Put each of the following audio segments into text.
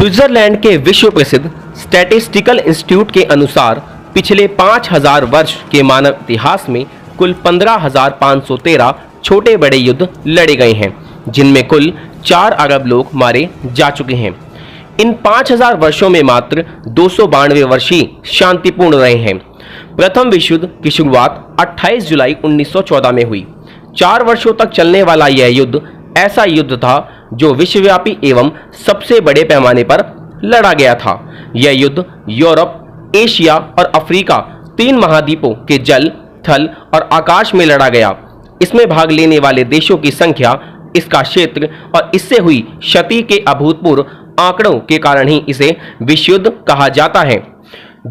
Switzerland के विश्व प्रसिद्ध स्टैटिस्टिकल इंस्टीट्यूट के अनुसार पिछले 5000 वर्ष के मानव इतिहास में कुल 15,513 छोटे बड़े युद्ध लड़े गए हैं, जिनमें कुल 4 अरब लोग मारे जा चुके हैं। इन 5000 वर्षों में मात्र 292 वर्ष ही शांतिपूर्ण रहे हैं। प्रथम विश्व युद्ध की शुरुआत 28 जुलाई 1914 में हुई। 4 वर्षों तक चलने वाला यह युद्ध ऐसा युद्ध था जो विश्वव्यापी एवं सबसे बड़े पैमाने पर लड़ा गया था। यह युद्ध यूरोप, एशिया और अफ्रीका 3 महाद्वीपों के जल, थल और आकाश में लड़ा गया। इसमें भाग लेने वाले देशों की संख्या, इसका क्षेत्र और इससे हुई क्षति के अभूतपूर्व आंकड़ों के कारण ही इसे विश्व युद्ध कहा जाता है।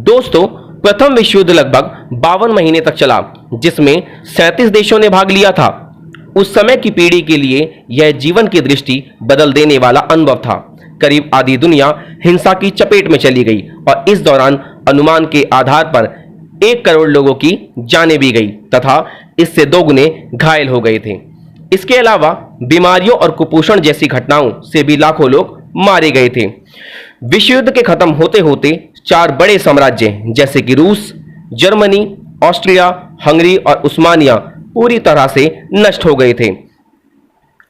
दोस्तों, प्रथम विश्व युद्ध लगभग 52 महीने तक चला, जिसमें 37 देशों ने भाग लिया था। उस समय की पीढ़ी के लिए यह जीवन की दृष्टि बदल देने वाला अनुभव था। करीब आधी दुनिया हिंसा की चपेट में चली गई और इस दौरान अनुमान के आधार पर 1 करोड़ लोगों की जानें भी गई तथा इससे 2 गुने घायल हो गए थे। इसके अलावा बीमारियों और कुपोषण जैसी घटनाओं से भी लाखों लोग मारे गए थे। विश्व युद्ध के खत्म होते होते 4 बड़े साम्राज्य जैसे कि रूस, जर्मनी, ऑस्ट्रिया, हंगरी और उस्मानिया पूरी तरह से नष्ट हो गए थे।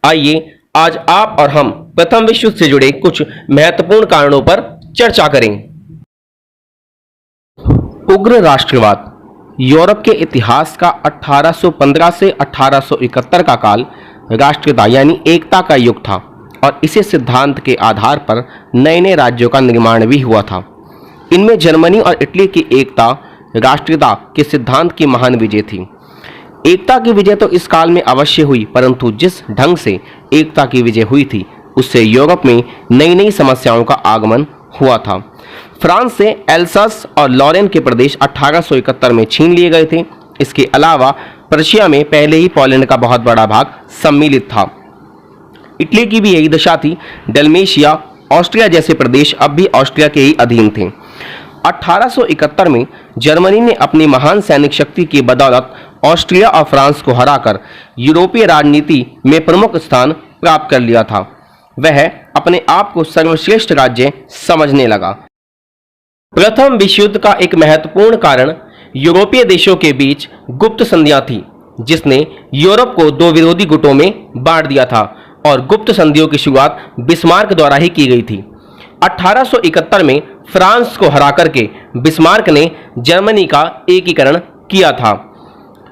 आइए आज आप और हम प्रथम विश्व युद्ध से जुड़े कुछ महत्वपूर्ण कारणों पर चर्चा करें। उग्र राष्ट्रवाद। यूरोप के इतिहास का 1815 से 1871 का काल राष्ट्रता यानी एकता का युग था और इसी सिद्धांत के आधार पर नए नए राज्यों का निर्माण भी हुआ था। इनमें जर्मनी और इटली की एकता राष्ट्रता के सिद्धांत की महान विजय थी। एकता की विजय तो इस काल में अवश्य हुई, परंतु जिस ढंग से एकता की विजय हुई थी उससे यूरोप में नई नई समस्याओं का आगमन हुआ था। फ्रांस से एल्सास और लॉरेन के प्रदेश 1871 में छीन लिए गए थे। इसके अलावा प्रशिया में पहले ही पोलैंड का बहुत बड़ा भाग सम्मिलित था। इटली की भी यही दशा थी। डल्मेशिया, ऑस्ट्रिया जैसे प्रदेश अब भी ऑस्ट्रिया के ही अधीन थे। 1871 में जर्मनी ने अपनी महान सैनिक शक्ति की बदौलत ऑस्ट्रिया और फ्रांस को हराकर यूरोपीय राजनीति में प्रमुख स्थान प्राप्त कर लिया था। वह अपने आप को सर्वश्रेष्ठ राज्य समझने लगा। प्रथम विश्व युद्ध का एक महत्वपूर्ण कारण यूरोपीय देशों के बीच गुप्त संधियां थी, जिसने यूरोप को 2 विरोधी गुटों में बांट दिया था और गुप्त संधियों की शुरुआत बिस्मार्क द्वारा ही की गई थी। 1871 में फ्रांस को हरा करके बिस्मार्क ने जर्मनी का एकीकरण किया था।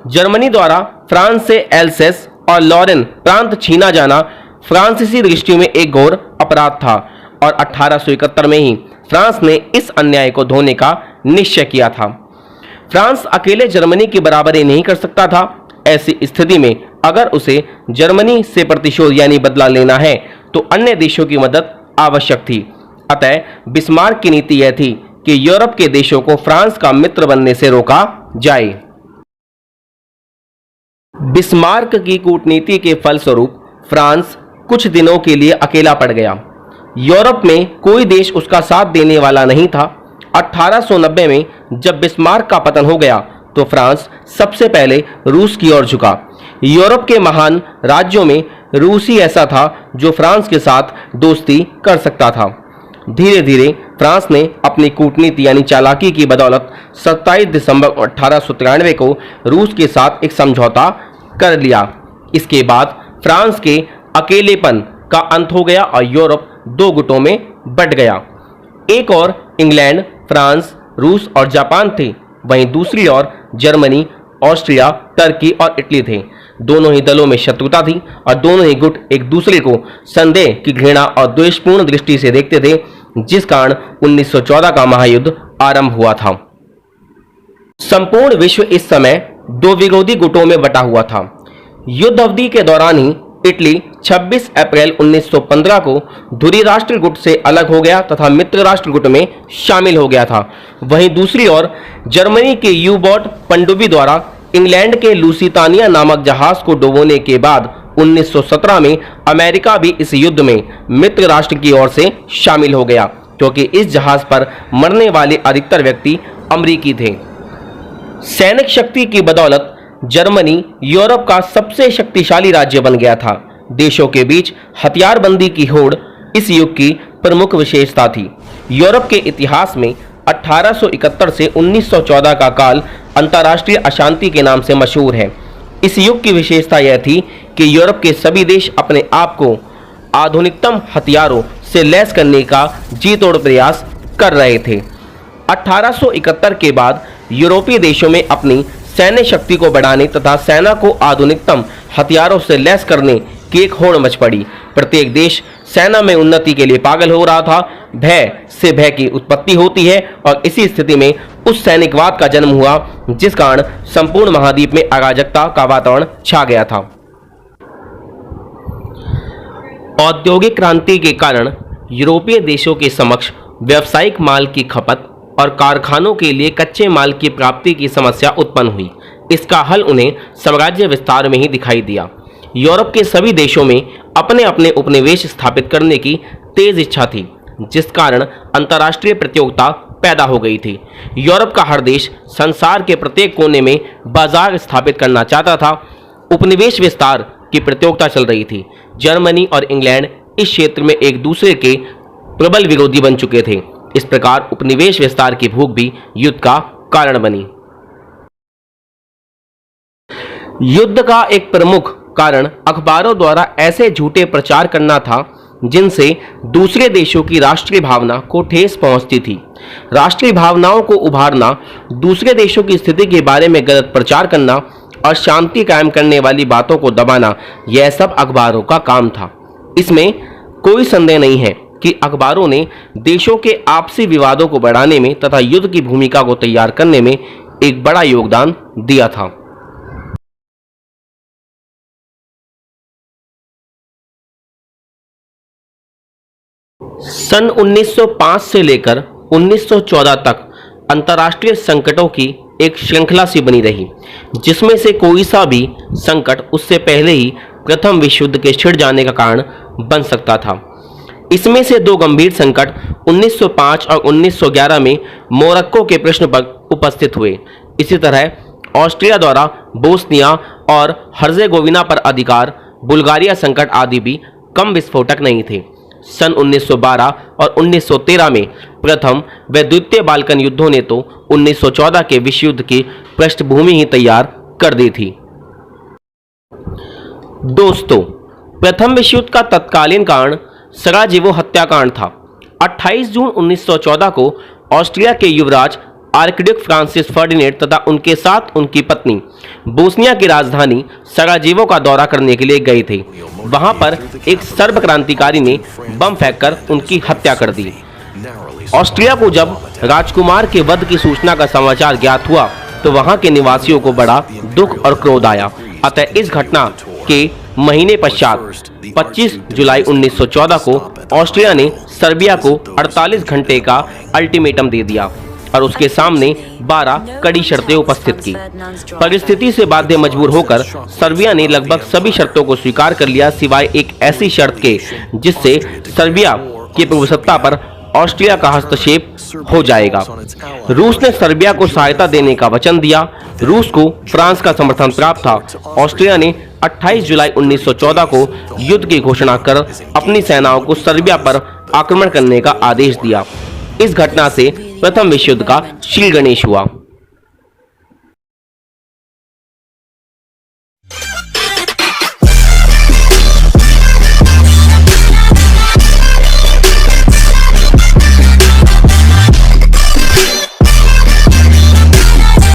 जर्मनी द्वारा फ्रांस से एल्सेस और लॉरेन प्रांत छीना जाना फ्रांसीसी दृष्टि में एक घोर अपराध था और 1871 में ही फ्रांस ने इस अन्याय को धोने का निश्चय किया था। फ्रांस अकेले जर्मनी की बराबरी नहीं कर सकता था। ऐसी स्थिति में अगर उसे जर्मनी से प्रतिशोध यानी बदला लेना है तो अन्य देशों की मदद आवश्यक थी। अतः बिस्मार्क की नीति यह थी कि यूरोप के देशों को फ्रांस का मित्र बनने से रोका जाए। बिस्मार्क की कूटनीति के फलस्वरूप फ्रांस कुछ दिनों के लिए अकेला पड़ गया। यूरोप में कोई देश उसका साथ देने वाला नहीं था। 1890 में जब बिस्मार्क का पतन हो गया तो फ्रांस सबसे पहले रूस की ओर झुका। यूरोप के महान राज्यों में रूस ही ऐसा था जो फ्रांस के साथ दोस्ती कर सकता था। धीरे धीरे फ्रांस ने अपनी कूटनीति यानी चालाकी की बदौलत 27 दिसंबर 1893 को रूस के साथ एक समझौता कर लिया। इसके बाद फ्रांस के अकेलेपन का अंत हो गया और यूरोप 2 गुटों में बंट गया। एक और इंग्लैंड, फ्रांस, रूस और जापान थे, वहीं दूसरी ओर जर्मनी, ऑस्ट्रिया, टर्की और इटली थे। दोनों ही दलों में शत्रुता थी और दोनों ही गुट एक दूसरे को संदेह की घृणा और द्वेषपूर्ण दृष्टि से देखते थे, जिस कारण 1914 का महायुद्ध आरंभ हुआ था। संपूर्ण विश्व इस समय 2 विरोधी गुटों में बटा हुआ था। युद्ध अवधि के दौरान ही इटली 26 अप्रैल 1915 को धुरी राष्ट्र गुट से अलग हो गया तथा मित्र राष्ट्र गुट में शामिल हो गया था। वहीं दूसरी ओर जर्मनी के यू बोट पनडुब्बी द्वारा इंग्लैंड के लुसितानिया नामक जहाज को डुबोने के बाद 1917 में अमेरिका भी इस युद्ध में मित्र राष्ट्र की ओर से शामिल हो गया, क्योंकि इस जहाज पर मरने वाले अधिकतर व्यक्ति अमेरिकी थे। सैनिक शक्ति की बदौलत जर्मनी यूरोप का सबसे शक्तिशाली राज्य बन गया था। देशों के बीच हथियारबंदी की होड़ इस युग की प्रमुख विशेषता थी। यूरोप के इतिहास में 1871 से 1914 का काल अंतर्राष्ट्रीय अशांति के नाम से मशहूर है। इस युग की विशेषता यह थी कि यूरोप के सभी देश अपने आप को आधुनिकतम हथियारों से लैस करने का जी तोड़ प्रयास कर रहे थे। 1871 के बाद यूरोपीय देशों में अपनी सैन्य शक्ति को बढ़ाने तथा सेना को आधुनिकतम हथियारों से लैस करने की एक होड़ मच पड़ी। प्रत्येक देश सेना में उन्नति के लिए पागल हो रहा था। भय से भय की उत्पत्ति होती है और इसी स्थिति में उस सैनिकवाद का जन्म हुआ जिस कारण संपूर्ण महाद्वीप में अराजकता का वातावरण छा गया था। औद्योगिक क्रांति के कारण यूरोपीय देशों के समक्ष व्यावसायिक माल की खपत और कारखानों के लिए कच्चे माल की प्राप्ति की समस्या उत्पन्न हुई। इसका हल उन्हें साम्राज्य विस्तार में ही दिखाई दिया। यूरोप के सभी देशों में अपने अपने उपनिवेश स्थापित करने की तेज इच्छा थी, जिस कारण अंतर्राष्ट्रीय प्रतियोगिता पैदा हो गई थी। यूरोप का हर देश संसार के प्रत्येक कोने में बाजार स्थापित करना चाहता था। उपनिवेश विस्तार की प्रतियोगिता चल रही थी। जर्मनी और इंग्लैंड इस क्षेत्र में एक दूसरे के प्रबल विरोधी बन चुके थे। इस प्रकार उपनिवेश विस्तार की भूख भी युद्ध का कारण बनी। युद्ध का एक प्रमुख कारण अखबारों द्वारा ऐसे झूठे प्रचार करना था जिनसे दूसरे देशों की राष्ट्रीय भावना को ठेस पहुंचती थी। राष्ट्रीय भावनाओं को उभारना, दूसरे देशों की स्थिति के बारे में गलत प्रचार करना और शांति कायम करने वाली बातों को दबाना, यह सब अखबारों का काम था। इसमें कोई संदेह नहीं है कि अखबारों ने देशों के आपसी विवादों को बढ़ाने में तथा युद्ध की भूमिका को तैयार करने में एक बड़ा योगदान दिया था। सन 1905 से लेकर 1914 तक अंतर्राष्ट्रीय संकटों की एक श्रृंखला सी बनी रही, जिसमें से कोई सा भी संकट उससे पहले ही प्रथम विश्व युद्ध के छिड़ जाने का कारण बन सकता था। इसमें से दो गंभीर संकट 1905 और 1911 में मोरक्को के प्रश्न पर उपस्थित हुए। इसी तरह ऑस्ट्रिया द्वारा बोस्निया और हर्जेगोविना पर अधिकार, बुल्गारिया संकट आदि भी कम विस्फोटक नहीं थे। सन 1912 और 1913 में प्रथम व द्वितीय बाल्कन युद्धों ने तो 1914 के विश्व युद्ध की पृष्ठभूमि ही तैयार कर दी थी। दोस्तों, प्रथम विश्व युद्ध का तत्कालीन कारण सराजेवो हत्याकांड था। 28 जून 1914 को ऑस्ट्रिया के युवराज आर्कड्यूक फ्रांसिस फर्डिनेंड तथा उनके साथ उनकी पत्नी बोस्निया की राजधानी सराजेवो का दौरा करने के लिए गए थे। वहां पर एक सर्ब क्रांतिकारी ने बम फेंककर उनकी हत्या कर दी। ऑस्ट्रिया को जब राजकुमार के वध की सूचना का समाचार ज्ञात हुआ तो वहां के निवासियों को बड़ा दुख और क्रोध आया। अतः इस घटना के महीने पश्चात 25 जुलाई 1914 को ऑस्ट्रिया ने सर्बिया को 48 घंटे का अल्टीमेटम दे दिया और उसके सामने 12 कड़ी शर्तें उपस्थित की। परिस्थिति से बाध्य मजबूर होकर सर्बिया ने लगभग सभी शर्तों को स्वीकार कर लिया, सिवाय एक ऐसी शर्त के जिससे सर्बिया की प्रभुसत्ता पर ऑस्ट्रिया का हस्तक्षेप हो जाएगा। रूस ने सर्बिया को सहायता देने का वचन दिया। रूस को फ्रांस का समर्थन प्राप्त था। ऑस्ट्रिया ने 28 जुलाई 1914 को युद्ध की घोषणा कर अपनी सेनाओं को सर्बिया पर आक्रमण करने का आदेश दिया। इस घटना से प्रथम विश्व युद्ध का शील गणेश हुआ।